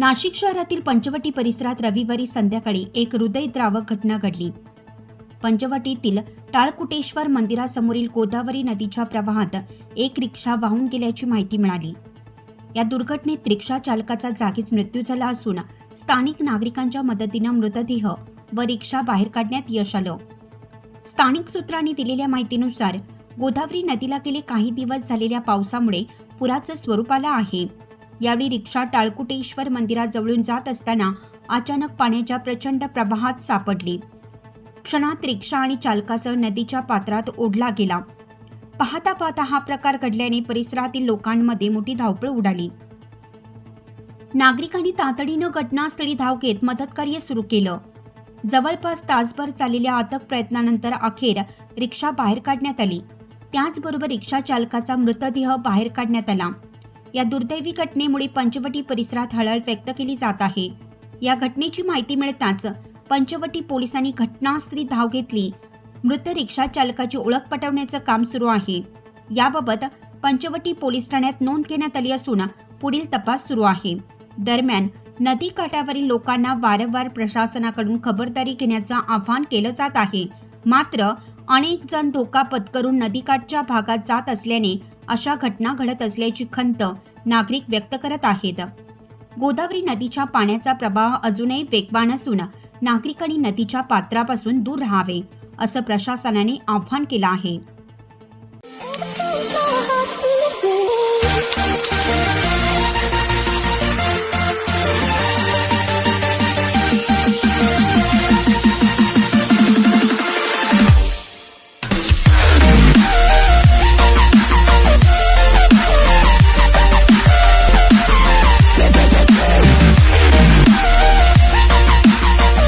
नाशिक शहरातील पंचवटी परिसरात रविवारी संध्याकाळी एक हृदयद्रावक घटना घडली। पंचवटीतील टाळकुटेश्वर मंदिरासमोरील गोदावरी नदीच्या प्रवाहात एक रिक्षा वाहून गेल्याची माहिती मिळाली। या दुर्घटनेत रिक्षा चालकाचा जागीच मृत्यू झाला असून स्थानिक नागरिकांच्या मदतीने मृतदेह व रिक्षा बाहेर काढण्यात यश आलं। स्थानिक सूत्रांनी दिलेल्या माहितीनुसार गोदावरी नदीला गेले काही दिवस झालेल्या पावसामुळे पुराचं स्वरूप आलं आहे। यावेळी रिक्षा टाळकुटेश्वर मंदिराजवळून जात असताना अचानक पाण्याच्या प्रचंड प्रवाहात सापडली। क्षणात रिक्षा आणि चालकासह नदीच्या पात्रात ओढला गेला। पाहता पाहता हा प्रकार घडल्याने परिसरातील लोकांमध्ये मोठी धावपळ उडाली। नागरिकांनी तातडीनं घटनास्थळी धाव घेत मदतकार्य सुरू केलं। जवळपास तासभर चाललेल्या अथक प्रयत्नानंतर अखेर रिक्षा बाहेर काढण्यात आली। त्याचबरोबर रिक्षा चालकाचा मृतदेह बाहेर काढण्यात आला। या दुर्दैवी घटनेमुळे पंचवटी परिसरात हळहळ व्यक्त केली जात आहे। या घटनेची माहिती मिळताच पंचवटी पोलिसांनी घटनास्थळी धाव घेतली। मृत रिक्षा चालकाची ओळख पटवण्याचं काम सुरू आहे। याबाबत पंचवटी पोलीस ठाण्यात नोंद घेण्यात आली असून पुढील तपास सुरू आहे। दरम्यान नदी काठावरील लोकांना वारंवार प्रशासनाकडून खबरदारी घेण्याचं आवाहन केलं जात आहे। मात्र अनेक जण धोका पत्करून नदीकाठच्या भागात जात असल्याने अशा घटना घडत असल्याची खंत नागरिक व्यक्त करत आहेत। गोदावरी नदीच्या पाण्याचा प्रवाह अजूनही वेगवान असून नागरिकांनी नदीच्या पात्रापासून दूर राहावे असं प्रशासनाने आवाहन केलं आहे।